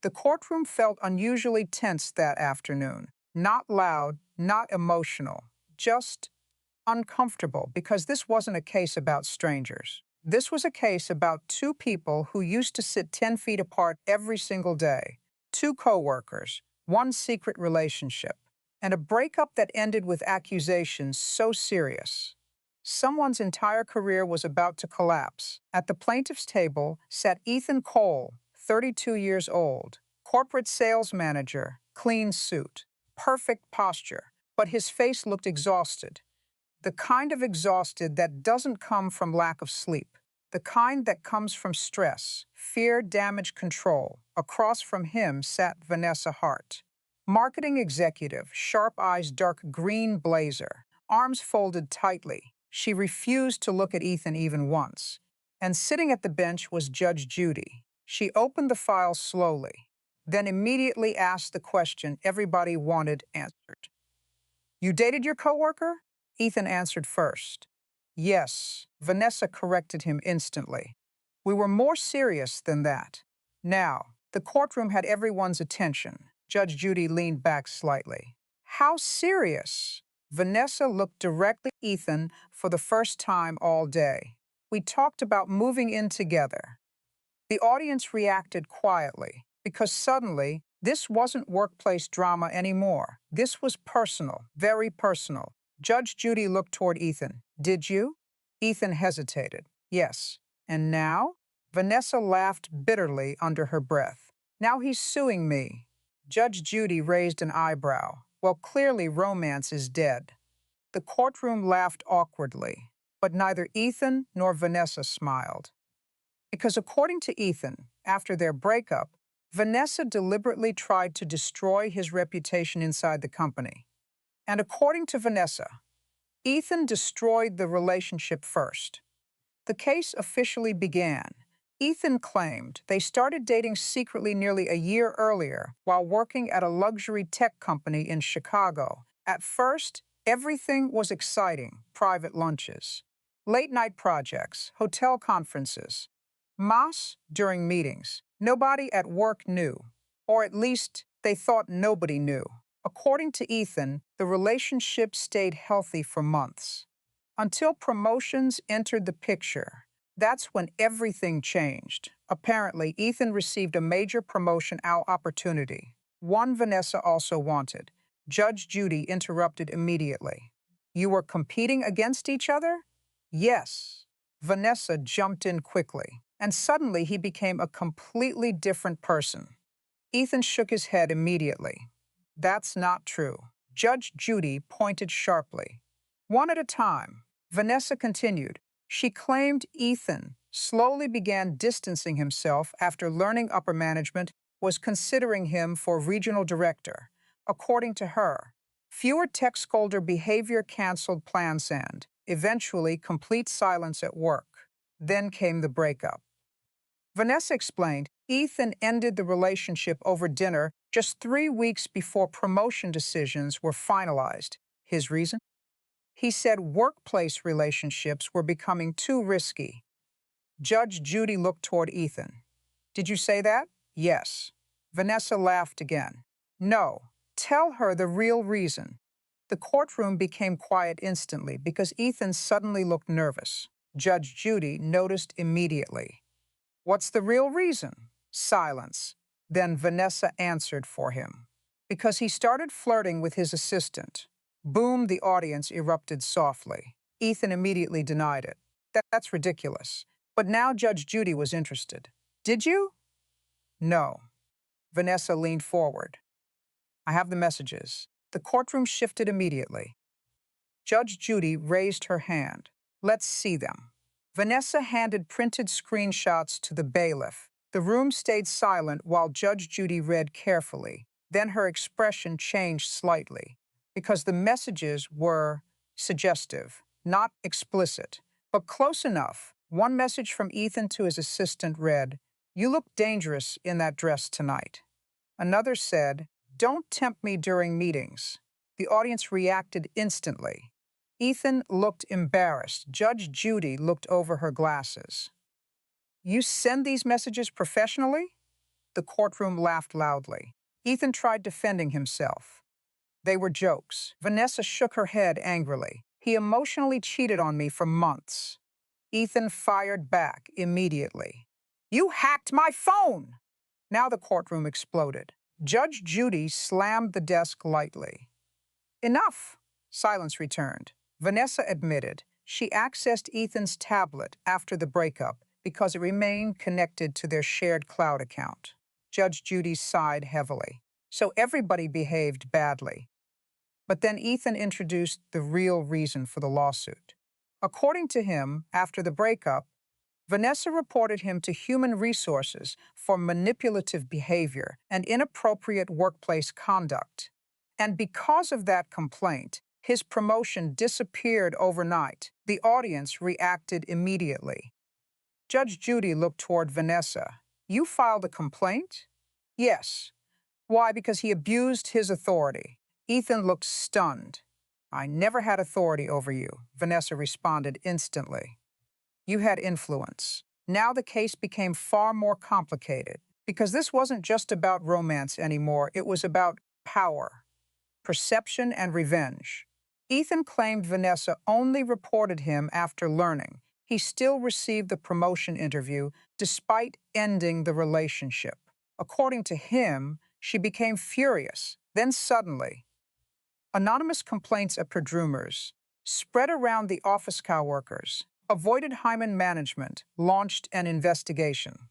The courtroom felt unusually tense that afternoon. Not loud, not emotional, just uncomfortable, because this wasn't a case about strangers. This was a case about two people who used to sit 10 feet apart every single day. Two coworkers, one secret relationship, and a breakup that ended with accusations so serious. Someone's entire career was about to collapse. At the plaintiff's table sat Ethan Cole, 32 years old, corporate sales manager, clean suit, perfect posture, but his face looked exhausted. The kind of exhausted that doesn't come from lack of sleep. The kind that comes from stress, fear, damage control. Across from him sat Vanessa Hart, marketing executive, sharp eyes, dark green blazer, arms folded tightly. She refused to look at Ethan even once. And sitting at the bench was Judge Judy. She opened the file slowly, then immediately asked the question everybody wanted answered. "You dated your coworker?" Ethan answered first. "Yes," Vanessa corrected him instantly. "We were more serious than that." Now, the courtroom had everyone's attention. Judge Judy leaned back slightly. "How serious?" Vanessa looked directly at Ethan for the first time all day. "We talked about moving in together." The audience reacted quietly, because suddenly, this wasn't workplace drama anymore. This was personal, very personal. Judge Judy looked toward Ethan. "Did you?" Ethan hesitated. "Yes." "And now?" Vanessa laughed bitterly under her breath. "Now he's suing me." Judge Judy raised an eyebrow. "Well, clearly romance is dead." The courtroom laughed awkwardly, but neither Ethan nor Vanessa smiled. Because according to Ethan, after their breakup, Vanessa deliberately tried to destroy his reputation inside the company. And according to Vanessa, Ethan destroyed the relationship first. The case officially began. Ethan claimed they started dating secretly nearly a year earlier while working at a luxury tech company in Chicago. At first, everything was exciting: private lunches, late-night projects, hotel conferences, mas during meetings. Nobody at work knew, or at least they thought nobody knew. According to Ethan, the relationship stayed healthy for months, until promotions entered the picture. That's when everything changed. Apparently, Ethan received a major promotion opportunity, one Vanessa also wanted. Judge Judy interrupted immediately. "You were competing against each other?" "Yes." Vanessa jumped in quickly, and suddenly he became a completely different person. Ethan shook his head immediately. "That's not true." Judge Judy pointed sharply. "One at a time." Vanessa continued. She claimed Ethan slowly began distancing himself after learning upper management was considering him for regional director. According to her, fewer tech scolder behavior canceled plans and, eventually, complete silence at work. Then came the breakup. Vanessa explained Ethan ended the relationship over dinner just 3 weeks before promotion decisions were finalized. His reason? He said workplace relationships were becoming too risky. Judge Judy looked toward Ethan. "Did you say that?" "Yes." Vanessa laughed again. "No. Tell her the real reason." The courtroom became quiet instantly because Ethan suddenly looked nervous. Judge Judy noticed immediately. "What's the real reason?" Silence. Then Vanessa answered for him. "Because he started flirting with his assistant." Boom, the audience erupted softly. Ethan immediately denied it. That's ridiculous." But now Judge Judy was interested. "Did you?" "No." Vanessa leaned forward. "I have the messages." The courtroom shifted immediately. Judge Judy raised her hand. "Let's see them." Vanessa handed printed screenshots to the bailiff. The room stayed silent while Judge Judy read carefully. Then her expression changed slightly, because the messages were suggestive, not explicit, but close enough. One message from Ethan to his assistant read, "You look dangerous in that dress tonight." Another said, "Don't tempt me during meetings." The audience reacted instantly. Ethan looked embarrassed. Judge Judy looked over her glasses. "You send these messages professionally?" The courtroom laughed loudly. Ethan tried defending himself. They were jokes. Vanessa shook her head angrily. He emotionally cheated on me for months. Ethan fired back immediately. You hacked my phone! Now the courtroom exploded. Judge Judy slammed the desk lightly. Enough! Silence returned. Vanessa admitted she accessed Ethan's tablet after the breakup because it remained connected to their shared cloud account. Judge Judy sighed heavily. So everybody behaved badly. But then Ethan introduced the real reason for the lawsuit. According to him, after the breakup, Vanessa reported him to human resources for manipulative behavior and inappropriate workplace conduct. And because of that complaint, his promotion disappeared overnight. The audience reacted immediately. Judge Judy looked toward Vanessa. You filed a complaint? Yes. Why? Because he abused his authority. Ethan looked stunned. I never had authority over you, Vanessa responded instantly. You had influence. Now the case became far more complicated because this wasn't just about romance anymore. It was about power, perception, and revenge. Ethan claimed Vanessa only reported him after learning he still received the promotion interview despite ending the relationship. According to him, she became furious. Then suddenly, anonymous complaints of Courtroomers spread around the office coworkers. Avoided Hyman management launched an investigation.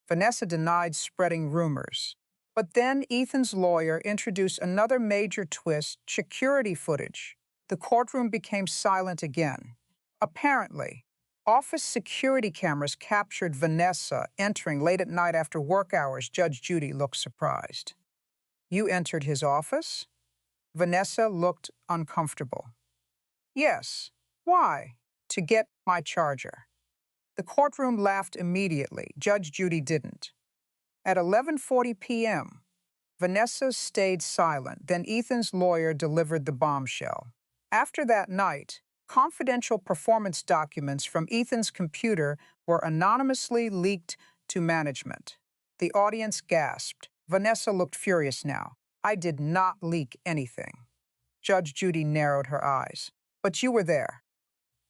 Vanessa denied spreading rumors. But then Ethan's lawyer introduced another major twist, security footage. The courtroom became silent again. Apparently, office security cameras captured Vanessa entering late at night after work hours. Judge Judy looked surprised. You entered his office? Vanessa looked uncomfortable. Yes. Why? To get my charger. The courtroom laughed immediately. Judge Judy didn't. At 11:40 p.m., Vanessa stayed silent. Then Ethan's lawyer delivered the bombshell. After that night, confidential performance documents from Ethan's computer were anonymously leaked to management. The audience gasped. Vanessa looked furious now. I did not leak anything. Judge Judy narrowed her eyes. But you were there.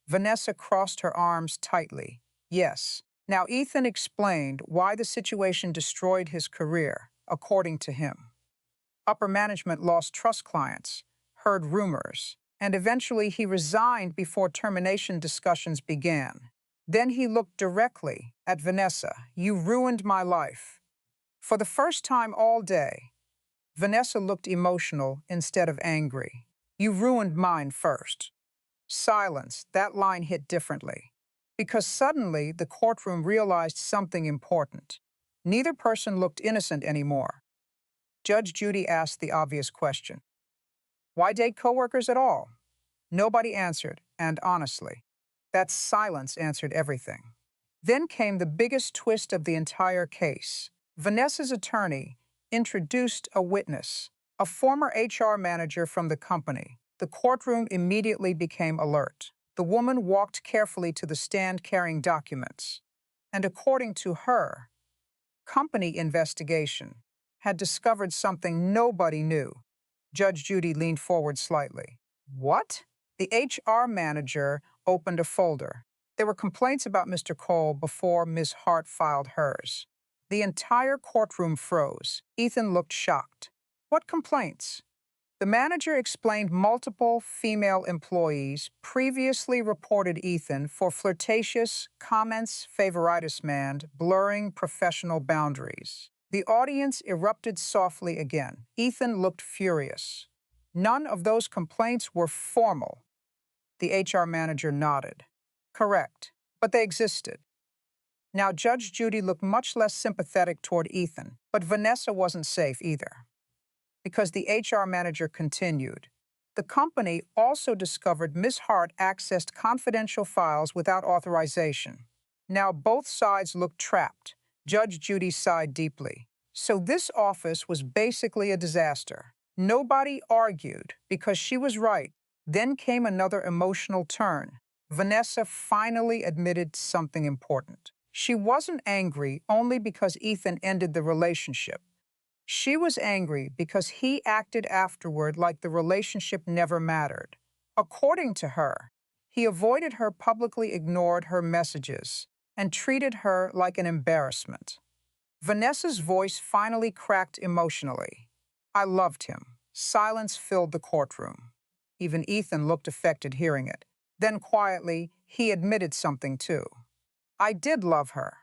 Vanessa crossed her arms tightly. Yes. Now Ethan explained why the situation destroyed his career, according to him. Upper management lost trust clients, heard rumors, and eventually he resigned before termination discussions began. Then he looked directly at Vanessa. You ruined my life. For the first time all day, Vanessa looked emotional instead of angry. You ruined mine first. Silence. That line hit differently. Because suddenly the courtroom realized something important. Neither person looked innocent anymore. Judge Judy asked the obvious question. Why date coworkers at all? Nobody answered, and honestly, that silence answered everything. Then came the biggest twist of the entire case. Vanessa's attorney introduced a witness, a former HR manager from the company. The courtroom immediately became alert. The woman walked carefully to the stand carrying documents. And according to her, company investigation had discovered something nobody knew. Judge Judy leaned forward slightly. What? The HR manager opened a folder. There were complaints about Mr. Cole before Ms. Hart filed hers. The entire courtroom froze. Ethan looked shocked. What complaints? The manager explained multiple female employees previously reported Ethan for flirtatious comments, favoritism, and blurring professional boundaries. The audience erupted softly again. Ethan looked furious. None of those complaints were formal. The HR manager nodded. Correct, but they existed. Now Judge Judy looked much less sympathetic toward Ethan, but Vanessa wasn't safe either. Because the HR manager continued. The company also discovered Ms. Hart accessed confidential files without authorization. Now both sides looked trapped. Judge Judy sighed deeply. So this office was basically a disaster. Nobody argued because she was right. Then came another emotional turn. Vanessa finally admitted something important. She wasn't angry only because Ethan ended the relationship. She was angry because he acted afterward like the relationship never mattered. According to her, he avoided her, publicly ignored her messages, and treated her like an embarrassment. Vanessa's voice finally cracked emotionally. I loved him. Silence filled the courtroom. Even Ethan looked affected hearing it. Then quietly, he admitted something too. I did love her.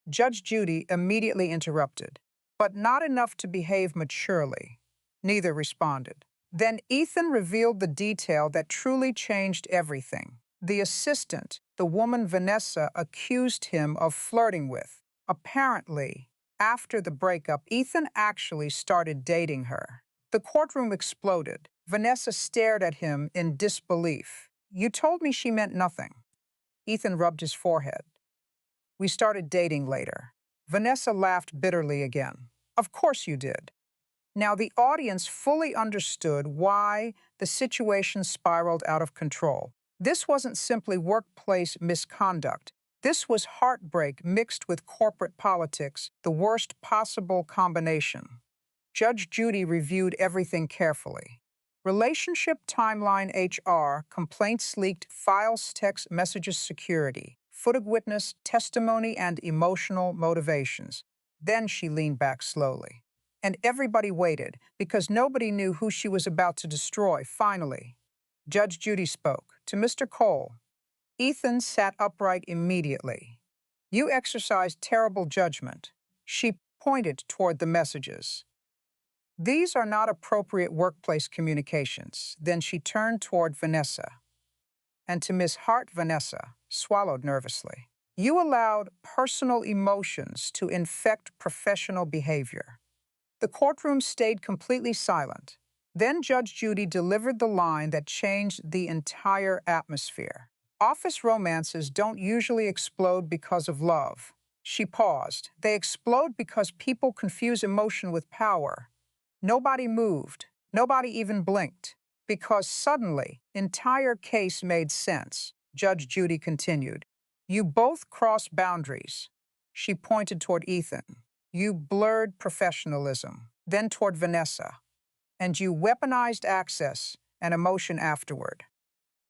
Judge Judy immediately interrupted, but not enough to behave maturely. Neither responded. Then Ethan revealed the detail that truly changed everything. The assistant, the woman Vanessa accused him of flirting with. Apparently, after the breakup, Ethan actually started dating her. The courtroom exploded. Vanessa stared at him in disbelief. You told me she meant nothing. Ethan rubbed his forehead. We started dating later. Vanessa laughed bitterly again. Of course you did. Now the audience fully understood why the situation spiraled out of control. This wasn't simply workplace misconduct. This was heartbreak mixed with corporate politics, the worst possible combination. Judge Judy reviewed everything carefully. Relationship timeline HR, complaints leaked, files, text messages, security, footage witness, testimony, and emotional motivations. Then she leaned back slowly. And everybody waited because nobody knew who she was about to destroy. Finally, Judge Judy spoke. To Mr. Cole, Ethan sat upright immediately. You exercised terrible judgment. She pointed toward the messages. These are not appropriate workplace communications. Then she turned toward Vanessa. And to Miss Hart, Vanessa swallowed nervously. You allowed personal emotions to infect professional behavior. The courtroom stayed completely silent. Then Judge Judy delivered the line that changed the entire atmosphere. Office romances don't usually explode because of love. She paused. They explode because people confuse emotion with power. Nobody moved. Nobody even blinked. Because suddenly, entire case made sense. Judge Judy continued. You both crossed boundaries. She pointed toward Ethan. You blurred professionalism, then toward Vanessa. And you weaponized access and emotion afterward.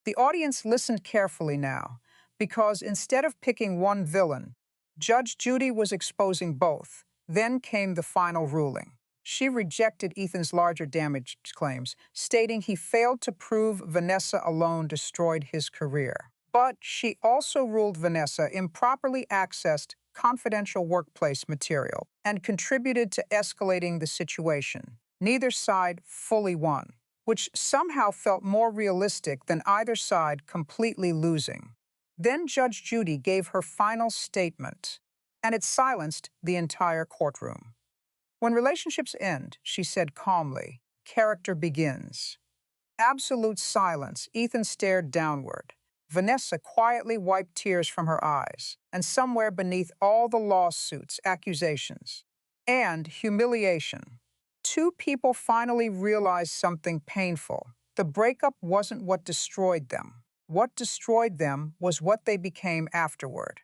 The audience listened carefully now, because instead of picking one villain, Judge Judy was exposing both. Then came the final ruling. She rejected Ethan's larger damage claims, stating he failed to prove Vanessa alone destroyed his career. But she also ruled Vanessa improperly accessed confidential workplace material and contributed to escalating the situation. Neither side fully won, which somehow felt more realistic than either side completely losing. Then Judge Judy gave her final statement, and it silenced the entire courtroom. When relationships end, she said calmly, character begins. Absolute silence. Ethan stared downward. Vanessa quietly wiped tears from her eyes, and somewhere beneath all the lawsuits, accusations, and humiliation, two people finally realized something painful. The breakup wasn't what destroyed them. What destroyed them was what they became afterward.